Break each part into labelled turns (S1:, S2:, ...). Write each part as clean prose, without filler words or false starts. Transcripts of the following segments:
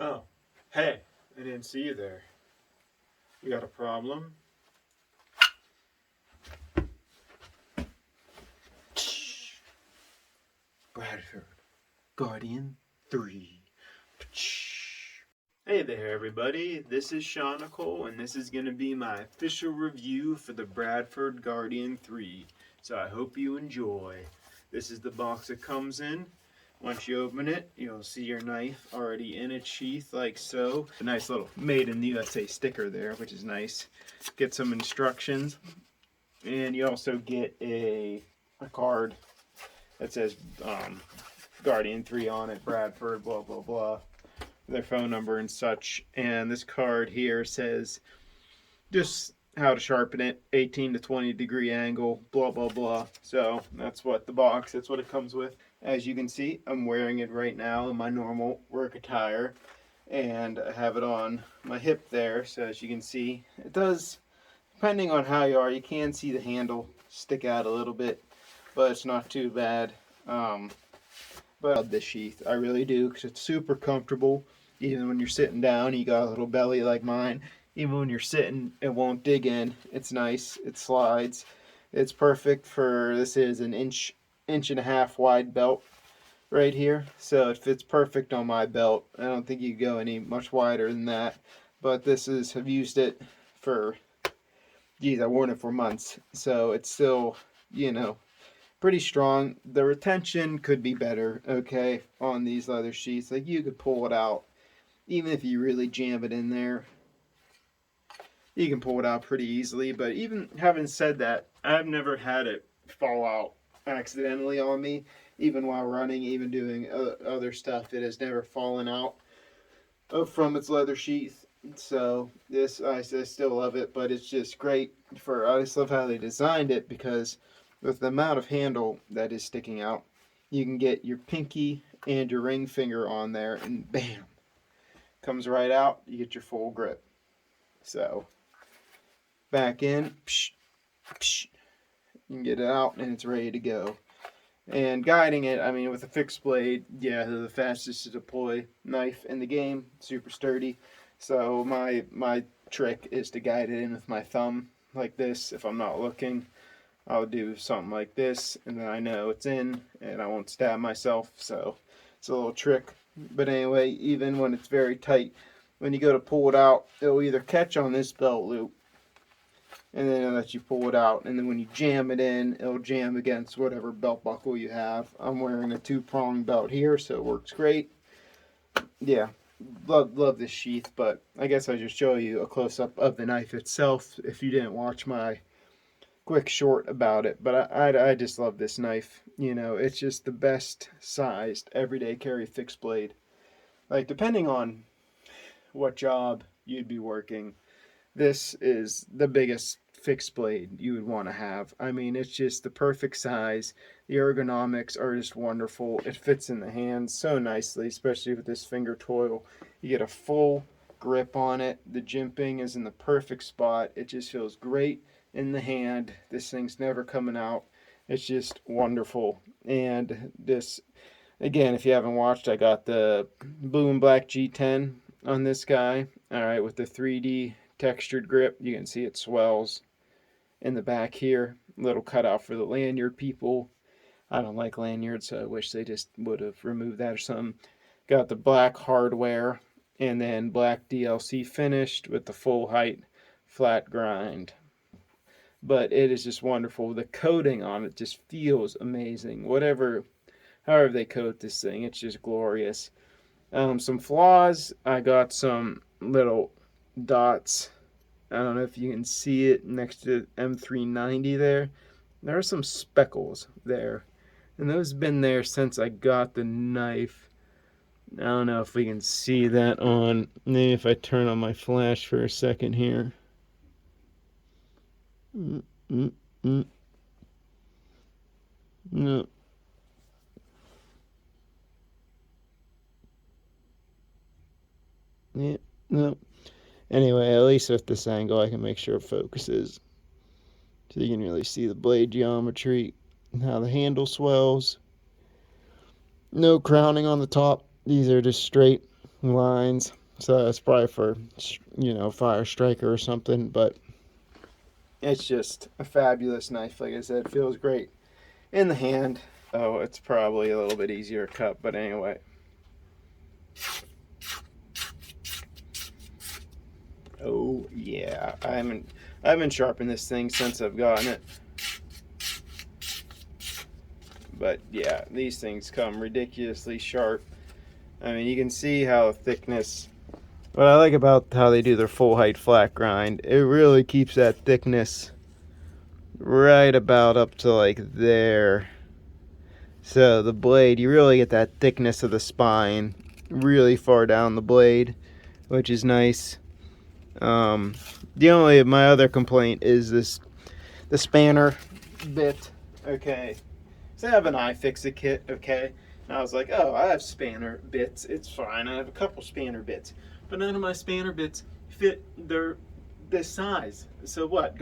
S1: Oh, hey, I didn't see you there. You got a problem? Bradford, Guardian 3. Hey there, everybody. This is Sean Nicole, and this is going to be my official review for the Bradford Guardian 3. So I hope you enjoy. This is the box it comes in. Once you open it, you'll see your knife already in its sheath like so. A nice little Made in the USA sticker there, which is nice. Get some instructions, and you also get a card that says Guardian 3 on it, Bradford, blah, blah, blah, their phone number and such. And this card here says just how to sharpen it, 18 to 20 degree angle, blah, blah, blah. So that's what it comes with. As you can see, I'm wearing it right now in my normal work attire, and I have it on my hip there. So as you can see, it does, depending on how you are, you can see the handle stick out a little bit, but it's not too bad. But I love this sheath, I really do, because it's super comfortable. Even when you're sitting down, you got a little belly like mine. Even when you're sitting, it won't dig in. It's nice. It slides. It's perfect for, this is an inch and a half wide belt right here, so it fits perfect on my belt. I don't think you could go any much wider than that. But this is, I've used it for, geez, I've worn it for months, so it's still, pretty strong. The retention could be better, okay, on these leather sheaths. Like, you could pull it out, even if you really jam it in there. You can pull it out pretty easily. But even having said that, I've never had it fall out accidentally on me. Even while running, even doing other stuff, it has never fallen out from its leather sheath. So this, I still love it, but it's just great for, I just love how they designed it, because with the amount of handle that is sticking out, you can get your pinky and your ring finger on there, and bam, comes right out. You get your full grip. So back in, psh, psh, you can get it out, and it's ready to go. And guiding it, I mean, with a fixed blade, yeah, they're the fastest to deploy knife in the game. Super sturdy. So my trick is to guide it in with my thumb like this. If I'm not looking, I'll do something like this, and then I know it's in, and I won't stab myself. So it's a little trick. But anyway, even when it's very tight, when you go to pull it out, it'll either catch on this belt loop, and then it'll let you pull it out. And then when you jam it in, it'll jam against whatever belt buckle you have. I'm wearing a 2-prong belt here, so it works great. Yeah, love this sheath. But I guess I'll just show you a close-up of the knife itself if you didn't watch my quick short about it. But I just love this knife. It's just the best sized everyday carry fixed blade. Like, depending on what job you'd be working, this is the biggest fixed blade you would want to have. I mean, it's just the perfect size. The ergonomics are just wonderful. It fits in the hand so nicely, especially with this finger toil. You get a full grip on it. The jimping is in the perfect spot. It just feels great in the hand. This thing's never coming out. It's just wonderful. And this, again, if you haven't watched, I got the blue and black G10 on this guy. All right, with the 3D textured grip. You can see it swells in the back here. Little cutout for the lanyard people. I don't like lanyards, so I wish they just would have removed that or something. Got the black hardware, and then black DLC finished with the full height flat grind. But it is just wonderful. The coating on it just feels amazing. However they coat this thing, it's just glorious. Some flaws, I got some little dots. I don't know if you can see it next to M390 there. There are some speckles there, and those have been there since I got the knife. I don't know if we can see that on, maybe if I turn on my flash for a second here. No. Yeah, no. Anyway, at least with this angle, I can make sure it focuses. So you can really see the blade geometry and how the handle swells. No crowning on the top. These are just straight.
S2: lines. So it's probably for, you know, fire striker or something. But it's just a fabulous knife. Like I said, feels great in the hand. Oh, it's probably a little bit easier to cut, but anyway. Oh yeah, I haven't sharpened this thing since I've gotten it. But yeah, these things come ridiculously sharp. I mean, you can see how thickness. What I like about how they do their full height flat grind, it really keeps that thickness right about up to like there. So the blade, you really get that thickness of the spine really far down the blade, which is nice. My other complaint is the spanner bit. Okay, so I have an iFixit kit. Okay, and I was like, oh, I have spanner bits. It's fine. I have a couple spanner bits, but none of my spanner bits fit this size. So what?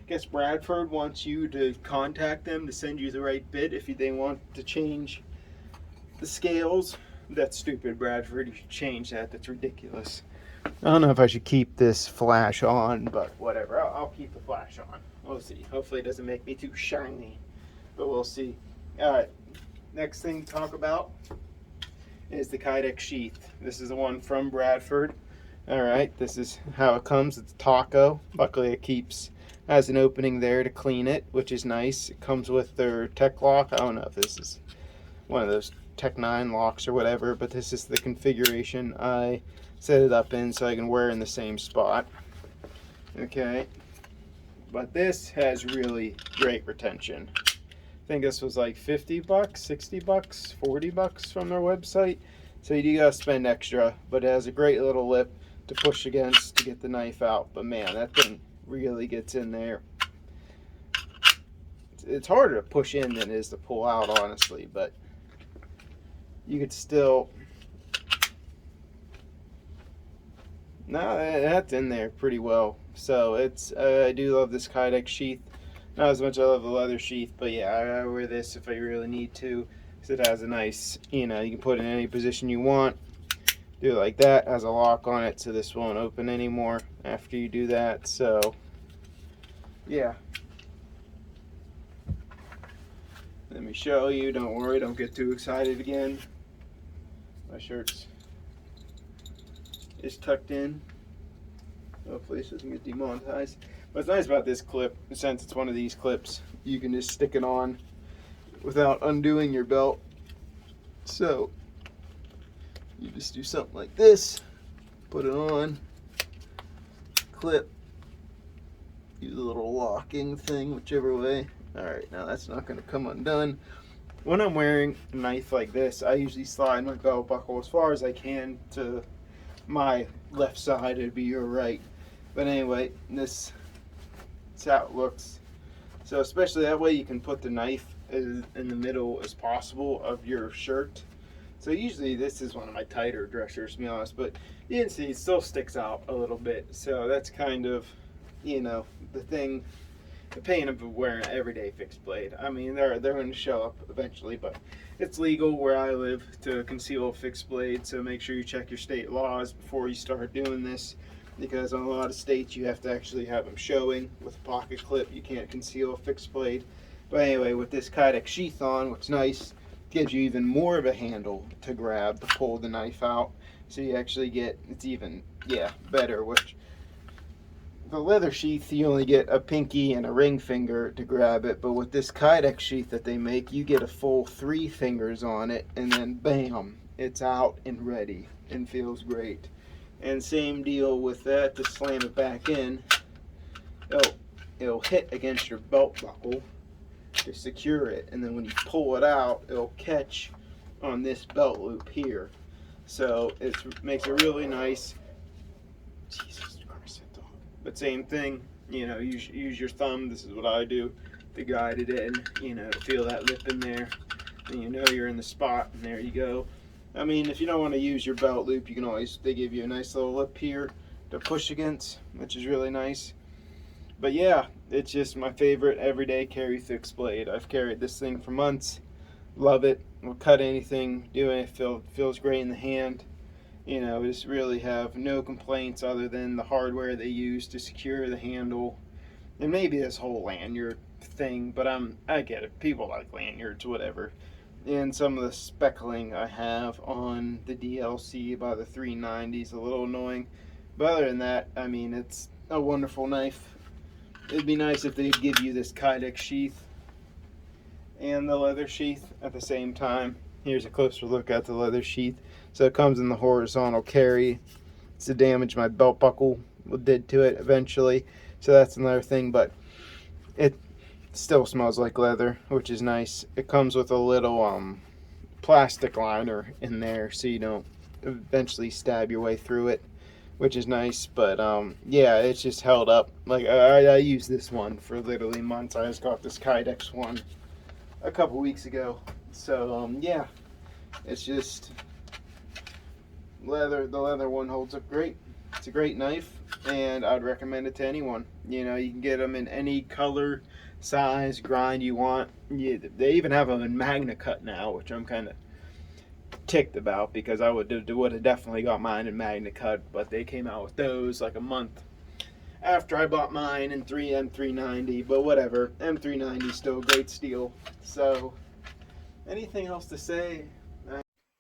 S2: Guess Bradford wants you to contact them to send you the right bit if they want to change the scales. That's stupid, Bradford. You should change that. That's ridiculous. I don't know if I should keep this flash on, but whatever. I'll keep the flash on. We'll see. Hopefully it doesn't make me too shiny, but we'll see. All right. Next thing to talk about is the Kydex sheath. This is the one from Bradford. All right. This is how it comes. It's taco. Luckily it has an opening there to clean it, which is nice. It comes with their Tech lock. I don't know if this is one of those Tech 9 locks or whatever, but this is the configuration I set it up in so I can wear in the same spot. Okay, but this has really great retention. I think this was like 50 bucks, 60 bucks, 40 bucks from their website. So you do gotta spend extra, but it has a great little lip to push against to get the knife out. But man, that thing really gets in there. It's harder to push in than it is to pull out, honestly, but you could still. No, that's in there pretty well. So it's I do love this Kydex sheath. Not as much as I love the leather sheath, but yeah, I wear this if I really need to, because it has a nice, you can put it in any position you want. Do it like that. It has a lock on it, so this won't open anymore after you do that. So yeah. Let me show you. Don't worry, don't get too excited again. My shirt's is tucked in. Hopefully this doesn't get demonetized. What's nice about this clip, since it's one of these clips, you can just stick it on without undoing your belt. So you just do something like this, put it on, clip, do the little locking thing, whichever way. Alright, now that's not going to come undone. When I'm wearing a knife like this, I usually slide my belt buckle as far as I can to my left side. It'd be your right, but anyway, this is how it looks. So especially that way you can put the knife in the middle as possible of your shirt. So usually this is one of my tighter dressers, to be honest, but you can see it still sticks out a little bit. So that's kind of, the pain of wearing an everyday fixed blade. I mean, they're going to show up eventually, but it's legal where I live to conceal a fixed blade, so make sure you check your state laws before you start doing this, because in a lot of states you have to actually have them showing. With a pocket clip, you can't conceal a fixed blade. But anyway, with this Kydex sheath on, what's nice, gives you even more of a handle to grab to pull the knife out, so you actually get, it's even, better. Which the leather sheath, you only get a pinky and a ring finger to grab it, but with this Kydex sheath that they make, you get a full 3 fingers on it, and then bam, it's out and ready and feels great. And same deal with that, to slam it back in, it'll hit against your belt buckle to secure it, and then when you pull it out, it'll catch on this belt loop here. So it makes it really nice. Jesus Christ, that dog. But same thing, use your thumb. This is what I do to guide it in, to feel that lip in there, and you're in the spot, and there you go. I mean, if you don't want to use your belt loop, you can always, they give you a nice little lip here to push against, which is really nice. But yeah, it's just my favorite everyday carry fixed blade. I've carried this thing for months. Love it. Will cut anything, do it. Feels great in the hand. You know, just really have no complaints other than the hardware they use to secure the handle, and maybe this whole lanyard thing. But I get it. People like lanyards, whatever. And some of the speckling I have on the DLC by the 390 is a little annoying. But other than that, I mean, it's a wonderful knife. It'd be nice if they'd give you this Kydex sheath and the leather sheath at the same time. Here's a closer look at the leather sheath. So it comes in the horizontal carry. It's to damage my belt buckle did to it eventually. So that's another thing, but it still smells like leather, which is nice. It comes with a little plastic liner in there so you don't eventually stab your way through it, which is nice. But yeah, it's just held up. Like I used this one for literally months. I just got this Kydex one a couple weeks ago. So yeah, it's just leather. The leather one holds up great. It's a great knife, and I'd recommend it to anyone. You know, you can get them in any color, size, grind you want. They even have them in Magna Cut now, which I'm kind of ticked about because I would have definitely got mine in Magna Cut, but they came out with those like a month after I bought mine in M390. But whatever, M390 is still a great steal. So, anything else to say?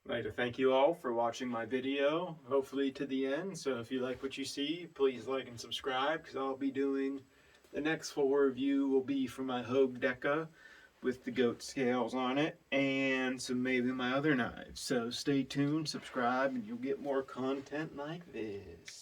S1: I'd like to thank you all for watching my video, hopefully to the end. So if you like what you see, please like and subscribe, because I'll be doing the next full review will be for my Hogue Deca with the goat scales on it, and some maybe my other knives. So stay tuned, subscribe, and you'll get more content like this.